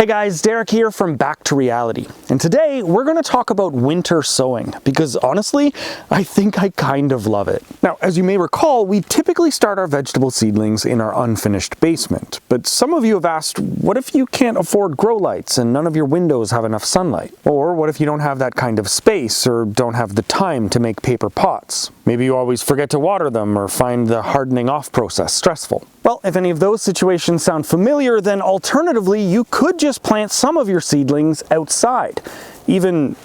Hey guys, Derek here from Back to Reality, and today we're going to talk about winter sowing, because honestly, I think I kind of love it. Now, as you may recall, we typically start our vegetable seedlings in our unfinished basement, but some of you have asked, what if you can't afford grow lights and none of your windows have enough sunlight? Or what if you don't have that kind of space or don't have the time to make paper pots? Maybe you always forget to water them or find the hardening off process stressful. Well, if any of those situations sound familiar, then alternatively, you could just plant some of your seedlings outside, even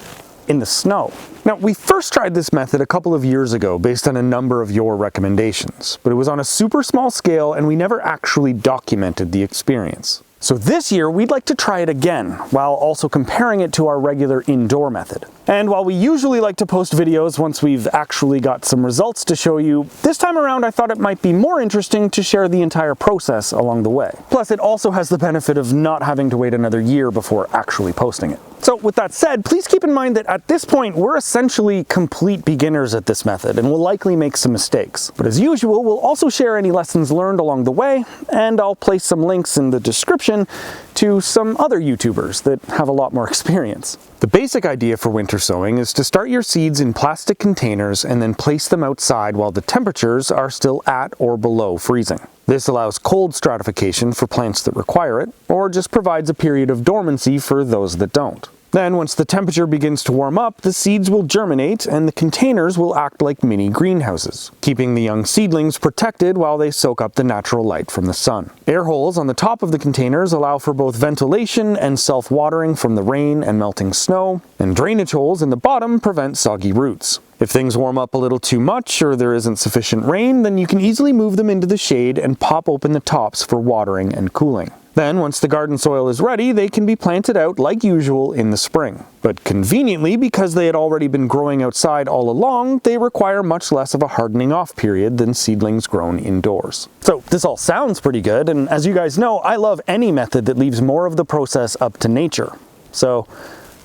in the snow. Now, we first tried this method a couple of years ago based on a number of your recommendations, but it was on a super small scale and we never actually documented the experience. So this year, we'd like to try it again, while also comparing it to our regular indoor method. And while we usually like to post videos once we've actually got some results to show you, this time around I thought it might be more interesting to share the entire process along the way. Plus, it also has the benefit of not having to wait another year before actually posting it. So with that said, please keep in mind that at this point, we're essentially complete beginners at this method and will likely make some mistakes. But as usual, we'll also share any lessons learned along the way, and I'll place some links in the description to some other YouTubers that have a lot more experience. The basic idea for winter sowing is to start your seeds in plastic containers and then place them outside while the temperatures are still at or below freezing. This allows cold stratification for plants that require it, or just provides a period of dormancy for those that don't. Then, once the temperature begins to warm up, the seeds will germinate and the containers will act like mini greenhouses, keeping the young seedlings protected while they soak up the natural light from the sun. Air holes on the top of the containers allow for both ventilation and self-watering from the rain and melting snow, and drainage holes in the bottom prevent soggy roots. If things warm up a little too much or there isn't sufficient rain, then you can easily move them into the shade and pop open the tops for watering and cooling. Then, once the garden soil is ready, they can be planted out like usual in the spring. But conveniently, because they had already been growing outside all along, they require much less of a hardening off period than seedlings grown indoors. So this all sounds pretty good, and as you guys know, I love any method that leaves more of the process up to nature. So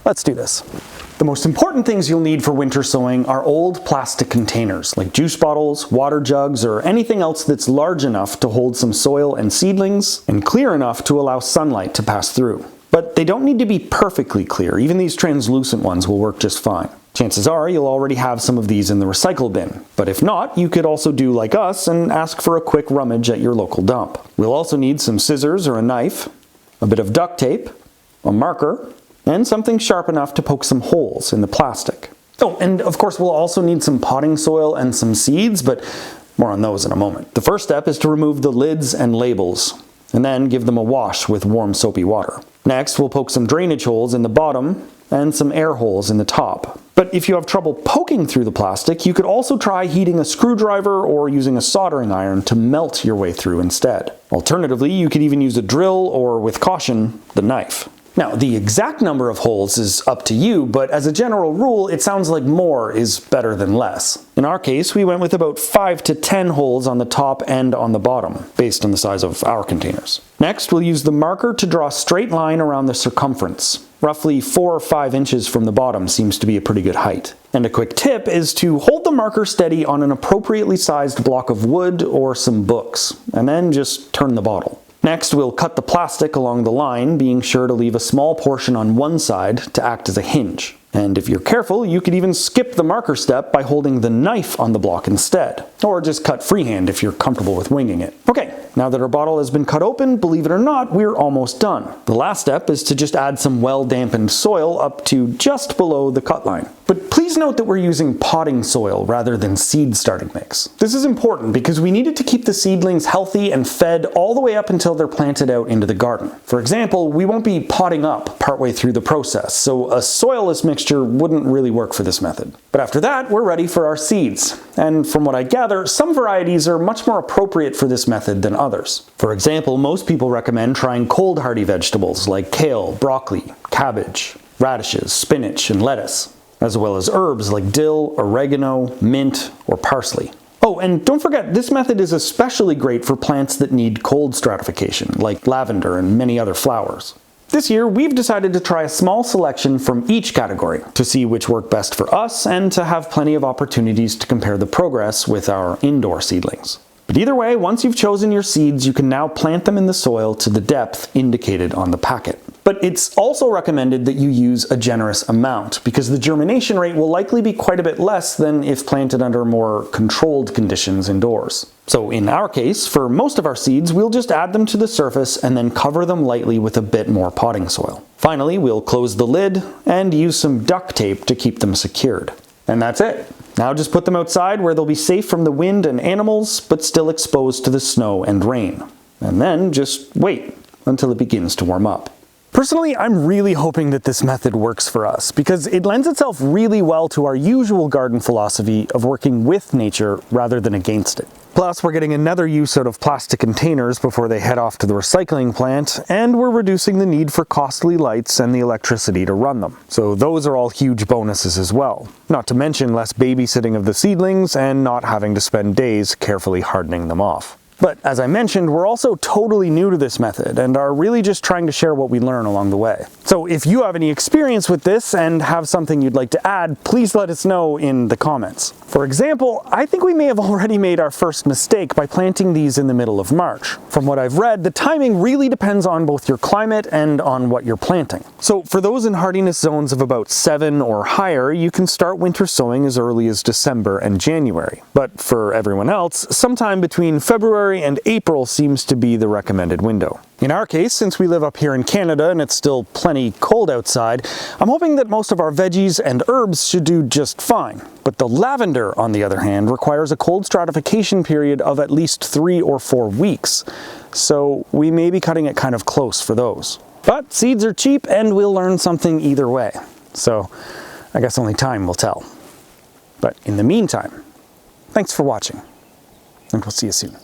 let's do this. The most important things you'll need for winter sowing are old plastic containers, like juice bottles, water jugs, or anything else that's large enough to hold some soil and seedlings, and clear enough to allow sunlight to pass through. But they don't need to be perfectly clear. Even these translucent ones will work just fine. Chances are you'll already have some of these in the recycle bin, but if not, you could also do like us and ask for a quick rummage at your local dump. We'll also need some scissors or a knife, a bit of duct tape, a marker, and something sharp enough to poke some holes in the plastic. Oh, and of course we'll also need some potting soil and some seeds, but more on those in a moment. The first step is to remove the lids and labels, and then give them a wash with warm soapy water. Next, we'll poke some drainage holes in the bottom and some air holes in the top. But if you have trouble poking through the plastic, you could also try heating a screwdriver or using a soldering iron to melt your way through instead. Alternatively, you could even use a drill or, with caution, the knife. Now, the exact number of holes is up to you, but as a general rule, it sounds like more is better than less. In our case, we went with about 5 to 10 holes on the top and on the bottom, based on the size of our containers. Next, we'll use the marker to draw a straight line around the circumference. Roughly 4 or 5 inches from the bottom seems to be a pretty good height. And a quick tip is to hold the marker steady on an appropriately sized block of wood or some books, and then just turn the bottle. Next, we'll cut the plastic along the line, being sure to leave a small portion on one side to act as a hinge. And if you're careful, you could even skip the marker step by holding the knife on the block instead. Or just cut freehand if you're comfortable with winging it. Okay, now that our bottle has been cut open, believe it or not, we're almost done. The last step is to just add some well-dampened soil up to just below the cut line. But please note that we're using potting soil rather than seed starting mix. This is important because we needed to keep the seedlings healthy and fed all the way up until they're planted out into the garden. For example, we won't be potting up partway through the process, so a soilless mixture wouldn't really work for this method. But after that, we're ready for our seeds. And from what I gather, some varieties are much more appropriate for this method than others. For example, most people recommend trying cold hardy vegetables like kale, broccoli, cabbage, radishes, spinach, and lettuce, as well as herbs like dill, oregano, mint, or parsley. Oh, and don't forget, this method is especially great for plants that need cold stratification, like lavender and many other flowers. This year, we've decided to try a small selection from each category to see which work best for us and to have plenty of opportunities to compare the progress with our indoor seedlings. But either way, once you've chosen your seeds, you can now plant them in the soil to the depth indicated on the packet. But it's also recommended that you use a generous amount, because the germination rate will likely be quite a bit less than if planted under more controlled conditions indoors. So in our case, for most of our seeds, we'll just add them to the surface and then cover them lightly with a bit more potting soil. Finally, we'll close the lid and use some duct tape to keep them secured. And that's it. Now just put them outside where they'll be safe from the wind and animals, but still exposed to the snow and rain. And then just wait until it begins to warm up. Personally, I'm really hoping that this method works for us, because it lends itself really well to our usual garden philosophy of working with nature rather than against it. Plus, we're getting another use out of plastic containers before they head off to the recycling plant, and we're reducing the need for costly lights and the electricity to run them. So those are all huge bonuses as well. Not to mention less babysitting of the seedlings and not having to spend days carefully hardening them off. But as I mentioned, we're also totally new to this method and are really just trying to share what we learn along the way. So if you have any experience with this and have something you'd like to add, please let us know in the comments. For example, I think we may have already made our first mistake by planting these in the middle of March. From what I've read, the timing really depends on both your climate and on what you're planting. So for those in hardiness zones of about 7 or higher, you can start winter sowing as early as December and January. But for everyone else, sometime between February and April seems to be the recommended window. In our case, since we live up here in Canada and it's still plenty cold outside, I'm hoping that most of our veggies and herbs should do just fine. But the lavender, on the other hand, requires a cold stratification period of at least 3 or 4 weeks. So we may be cutting it kind of close for those. But seeds are cheap and we'll learn something either way. So I guess only time will tell. But in the meantime, thanks for watching, and we'll see you soon.